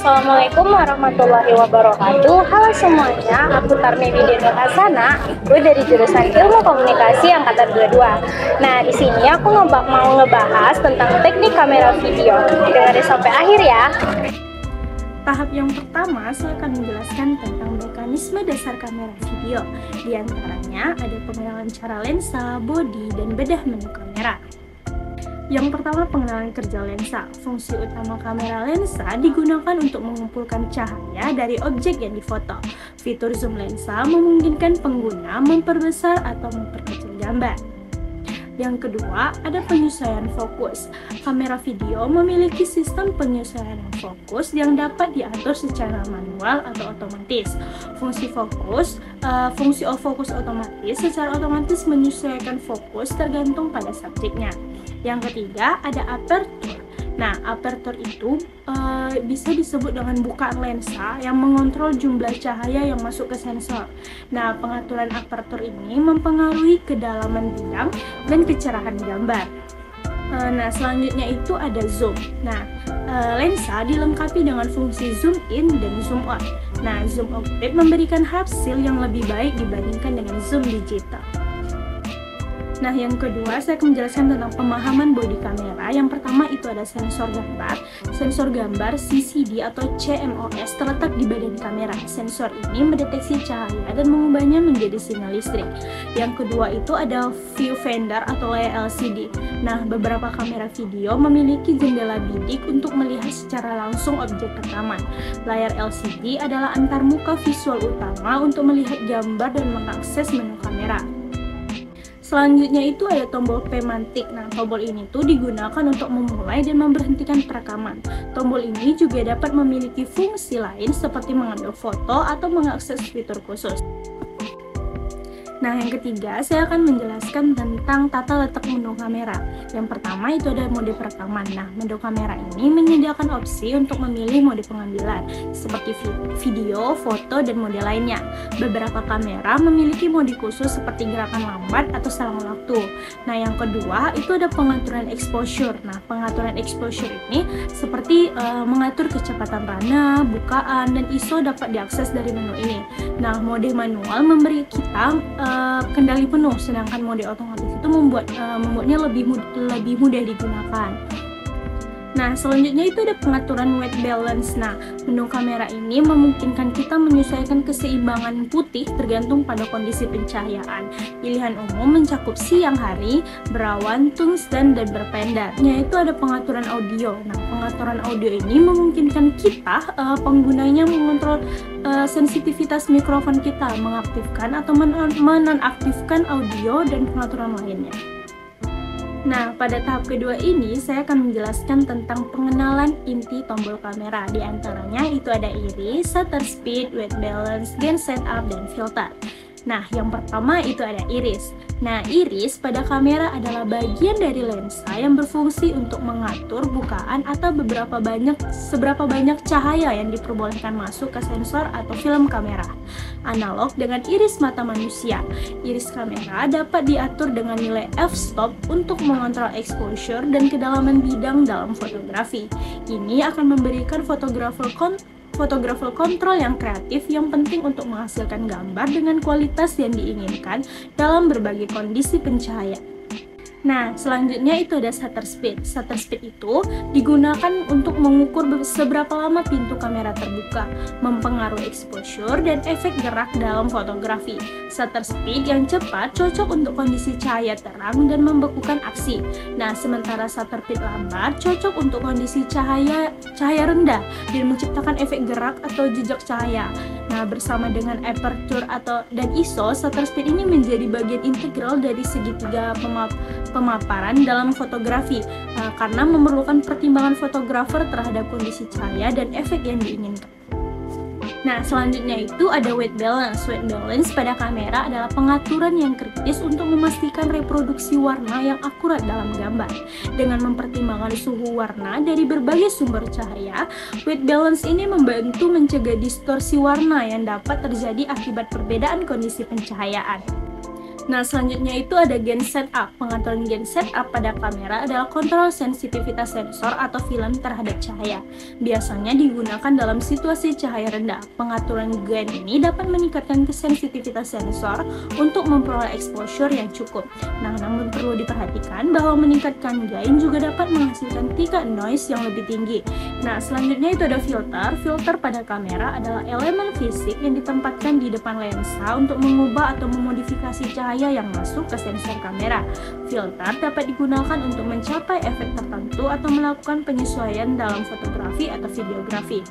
Assalamualaikum warahmatullahi wabarakatuh. Halo semuanya, aku Tarmi Widya Kasana. Gue dari jurusan Ilmu Komunikasi angkatan 22. Nah, di sini aku mau ngebahas tentang teknik kamera video. Dengerin sampai akhir ya. Tahap yang pertama, saya akan menjelaskan tentang mekanisme dasar kamera video. Di antaranya ada pengenalan cara lensa, bodi, dan bedah menu kamera. Yang pertama, pengenalan kerja lensa. Fungsi utama kamera lensa digunakan untuk mengumpulkan cahaya dari objek yang difoto. Fitur zoom lensa memungkinkan pengguna memperbesar atau memperkecil gambar. Yang kedua, ada penyesuaian fokus. Kamera video memiliki sistem penyesuaian fokus yang dapat diatur secara manual atau otomatis. Fungsi fokus otomatis secara otomatis menyesuaikan fokus tergantung pada subjeknya. Yang ketiga, ada aperture. Nah, aperture itu bisa disebut dengan bukaan lensa yang mengontrol jumlah cahaya yang masuk ke sensor. Nah, pengaturan aperture ini mempengaruhi kedalaman bidang dan kecerahan gambar. Nah, selanjutnya itu ada zoom. Nah, lensa dilengkapi dengan fungsi zoom in dan zoom out. Nah, zoom output memberikan hasil yang lebih baik dibandingkan dengan zoom digital. Nah, yang kedua, saya akan menjelaskan tentang pemahaman bodi kamera. Yang pertama itu ada sensor gambar. Sensor gambar CCD atau CMOS terletak di badan kamera. Sensor ini mendeteksi cahaya dan mengubahnya menjadi sinyal listrik. Yang kedua itu ada viewfinder atau layar LCD. Nah, beberapa kamera video memiliki jendela bidik untuk melihat secara langsung objek rekaman. Layar LCD adalah antarmuka visual utama untuk melihat gambar dan mengakses menu kamera. Selanjutnya itu ada tombol pemantik. Nah, tombol ini tuh digunakan untuk memulai dan memberhentikan perekaman. Tombol ini juga dapat memiliki fungsi lain seperti mengambil foto atau mengakses fitur khusus. Nah, yang ketiga, saya akan menjelaskan tentang tata letak menu kamera. Yang pertama itu ada mode perekaman. Nah, menu kamera ini menyediakan opsi untuk memilih mode pengambilan, seperti video, foto, dan mode lainnya. Beberapa kamera memiliki mode khusus seperti gerakan lambat atau selang waktu. Nah, yang kedua itu ada pengaturan exposure. Nah, pengaturan exposure ini seperti mengatur kecepatan rana, bukaan, dan ISO dapat diakses dari menu ini. Nah, mode manual memberi kita kendali penuh, sedangkan mode otomatis itu membuatnya lebih mudah digunakan. Nah, selanjutnya itu ada pengaturan white balance. Nah, menu kamera ini memungkinkan kita menyesuaikan keseimbangan putih tergantung pada kondisi pencahayaan. Pilihan umum mencakup siang hari, berawan, tungsten, dan berpendar. Yaitu ada pengaturan audio. Nah, pengaturan audio ini memungkinkan kita penggunanya mengontrol sensitivitas mikrofon kita, mengaktifkan atau menonaktifkan audio dan pengaturan lainnya. Nah, pada tahap kedua ini saya akan menjelaskan tentang pengenalan inti tombol kamera. Di antaranya itu ada iris, shutter speed, white balance, gain setup, dan filter. Nah, yang pertama itu ada iris. Nah, iris pada kamera adalah bagian dari lensa yang berfungsi untuk mengatur bukaan atau seberapa banyak cahaya yang diperbolehkan masuk ke sensor atau film kamera. Analog dengan iris mata manusia, iris kamera dapat diatur dengan nilai f-stop untuk mengontrol exposure dan kedalaman bidang dalam fotografi. Ini akan memberikan fotografer kontrol yang kreatif yang penting untuk menghasilkan gambar dengan kualitas yang diinginkan dalam berbagai kondisi pencahayaan. Nah, selanjutnya itu ada shutter speed. Shutter speed itu digunakan untuk mengukur seberapa lama pintu kamera terbuka, mempengaruhi exposure dan efek gerak dalam fotografi. Shutter speed yang cepat cocok untuk kondisi cahaya terang dan membekukan aksi. Nah, sementara shutter speed lambat cocok untuk kondisi cahaya rendah dan menciptakan efek gerak atau jejak cahaya. Nah, bersama dengan aperture dan ISO, shutter speed ini menjadi bagian integral dari segitiga pemaparan dalam fotografi karena memerlukan pertimbangan fotografer terhadap kondisi cahaya dan efek yang diinginkan. Nah, selanjutnya itu ada white balance. White balance pada kamera adalah pengaturan yang kritis untuk memastikan reproduksi warna yang akurat dalam gambar. Dengan mempertimbangkan suhu warna dari berbagai sumber cahaya, white balance ini membantu mencegah distorsi warna yang dapat terjadi akibat perbedaan kondisi pencahayaan. Nah, selanjutnya itu ada Gain Setup. Pengaturan gain setup pada kamera adalah kontrol sensitivitas sensor atau film terhadap cahaya. Biasanya digunakan dalam situasi cahaya rendah. Pengaturan gain ini dapat meningkatkan sensitivitas sensor untuk memperoleh exposure yang cukup. Nah, namun perlu diperhatikan bahwa meningkatkan gain juga dapat menghasilkan tingkat noise yang lebih tinggi. Nah, selanjutnya itu ada filter. Filter pada kamera adalah elemen fisik yang ditempatkan di depan lensa untuk mengubah atau memodifikasi cahaya yang masuk ke sensor kamera. Filter dapat digunakan untuk mencapai efek tertentu atau melakukan penyesuaian dalam fotografi atau videografi.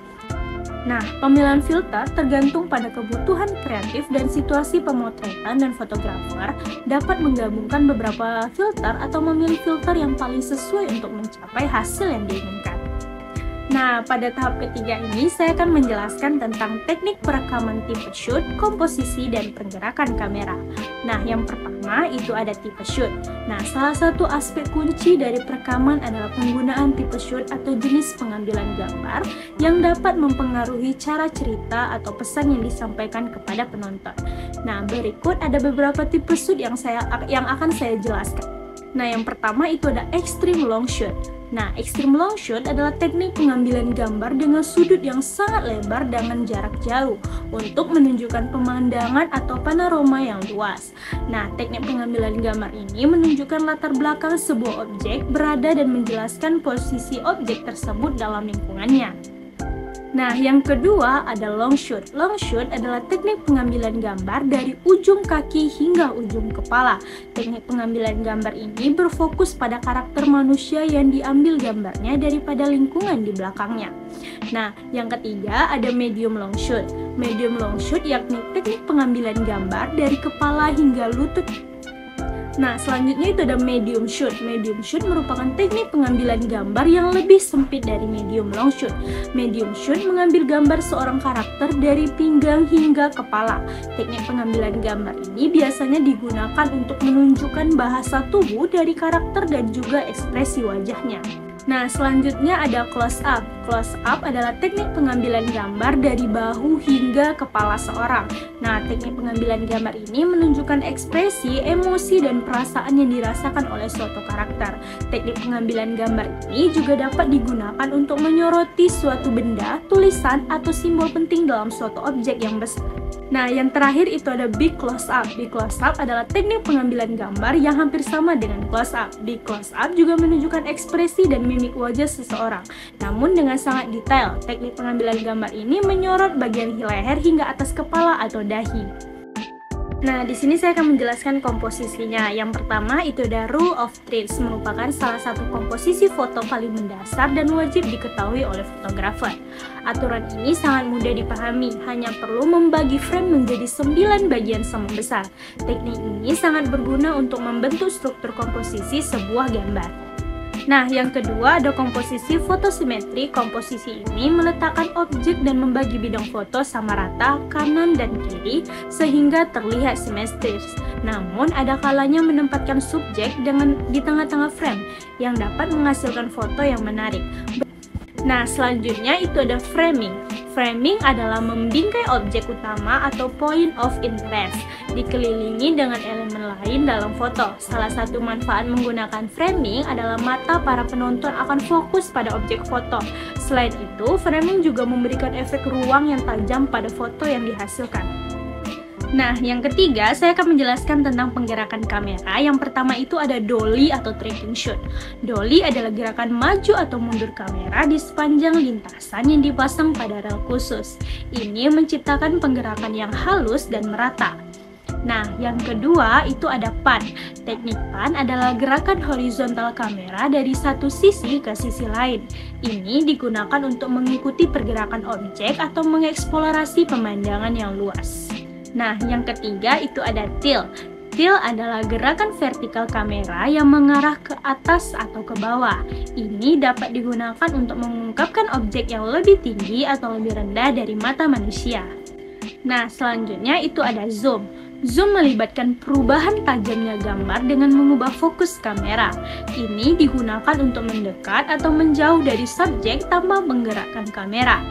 Nah, pemilihan filter tergantung pada kebutuhan kreatif dan situasi pemotretan, dan fotografer dapat menggabungkan beberapa filter atau memilih filter yang paling sesuai untuk mencapai hasil yang diinginkan. Nah, pada tahap ketiga ini saya akan menjelaskan tentang teknik perekaman tipe shoot, komposisi, dan pergerakan kamera. Nah, yang pertama itu ada tipe shoot. Nah, salah satu aspek kunci dari perekaman adalah penggunaan tipe shoot atau jenis pengambilan gambar yang dapat mempengaruhi cara cerita atau pesan yang disampaikan kepada penonton. Nah, berikut ada beberapa tipe shoot yang akan saya jelaskan. Nah, yang pertama itu ada extreme long shoot. Nah, extreme long shoot adalah teknik pengambilan gambar dengan sudut yang sangat lebar dengan jarak jauh untuk menunjukkan pemandangan atau panorama yang luas. Nah, teknik pengambilan gambar ini menunjukkan latar belakang sebuah objek berada dan menjelaskan posisi objek tersebut dalam lingkungannya. Nah, yang kedua ada long shoot. Long shoot adalah teknik pengambilan gambar dari ujung kaki hingga ujung kepala. Teknik pengambilan gambar ini berfokus pada karakter manusia yang diambil gambarnya daripada lingkungan di belakangnya. Nah, yang ketiga ada medium long shoot. Medium long shoot yakni teknik pengambilan gambar dari kepala hingga lutut. Nah, selanjutnya itu ada medium shoot. Medium shoot merupakan teknik pengambilan gambar yang lebih sempit dari medium long shoot. Medium shoot mengambil gambar seorang karakter dari pinggang hingga kepala. Teknik pengambilan gambar ini biasanya digunakan untuk menunjukkan bahasa tubuh dari karakter dan juga ekspresi wajahnya. Nah, selanjutnya ada close up. Close up adalah teknik pengambilan gambar dari bahu hingga kepala seorang. Nah, teknik pengambilan gambar ini menunjukkan ekspresi, emosi, dan perasaan yang dirasakan oleh suatu karakter. Teknik pengambilan gambar ini juga dapat digunakan untuk menyoroti suatu benda, tulisan, atau simbol penting dalam suatu objek yang besar. Nah, yang terakhir itu ada big close up. Big close up adalah teknik pengambilan gambar yang hampir sama dengan close up. Big close up juga menunjukkan ekspresi dan mimik wajah seseorang, namun dengan sangat detail. Teknik pengambilan gambar ini menyorot bagian leher hingga atas kepala atau dahi. Nah, di sini saya akan menjelaskan komposisinya. Yang pertama itu ada rule of threes, merupakan salah satu komposisi foto paling mendasar dan wajib diketahui oleh fotografer. Aturan ini sangat mudah dipahami, hanya perlu membagi frame menjadi 9 bagian sama besar. Teknik ini sangat berguna untuk membentuk struktur komposisi sebuah gambar. Nah, yang kedua ada komposisi fotosimetri. Komposisi ini meletakkan objek dan membagi bidang foto sama rata kanan dan kiri sehingga terlihat simetris. Namun, ada kalanya menempatkan subjek di tengah-tengah frame yang dapat menghasilkan foto yang menarik. Nah, selanjutnya itu ada framing. Framing adalah membingkai objek utama atau point of interest, dikelilingi dengan elemen lain dalam foto. Salah satu manfaat menggunakan framing adalah mata para penonton akan fokus pada objek foto. Selain itu, framing juga memberikan efek ruang yang tajam pada foto yang dihasilkan. Nah, yang ketiga, saya akan menjelaskan tentang penggerakan kamera. Yang pertama itu ada dolly atau tracking shot. Dolly adalah gerakan maju atau mundur kamera di sepanjang lintasan yang dipasang pada rel khusus. Ini menciptakan penggerakan yang halus dan merata. Nah, yang kedua itu ada pan. Teknik pan adalah gerakan horizontal kamera dari satu sisi ke sisi lain. Ini digunakan untuk mengikuti pergerakan objek atau mengeksplorasi pemandangan yang luas. Nah, yang ketiga itu ada tilt. Tilt adalah gerakan vertikal kamera yang mengarah ke atas atau ke bawah. Ini dapat digunakan untuk mengungkapkan objek yang lebih tinggi atau lebih rendah dari mata manusia. Nah, selanjutnya itu ada zoom. Zoom melibatkan perubahan tajamnya gambar dengan mengubah fokus kamera. Ini digunakan untuk mendekat atau menjauh dari subjek tanpa menggerakkan kamera.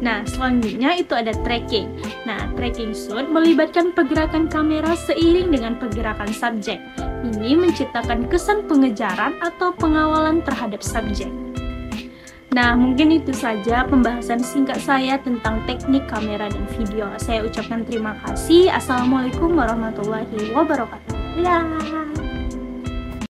Nah, selanjutnya itu ada tracking. Nah, tracking shot melibatkan pergerakan kamera seiring dengan pergerakan subjek. Ini menciptakan kesan pengejaran atau pengawalan terhadap subjek. Nah, mungkin itu saja pembahasan singkat saya tentang teknik kamera dan video. Saya ucapkan terima kasih. Assalamualaikum warahmatullahi wabarakatuh. Ya.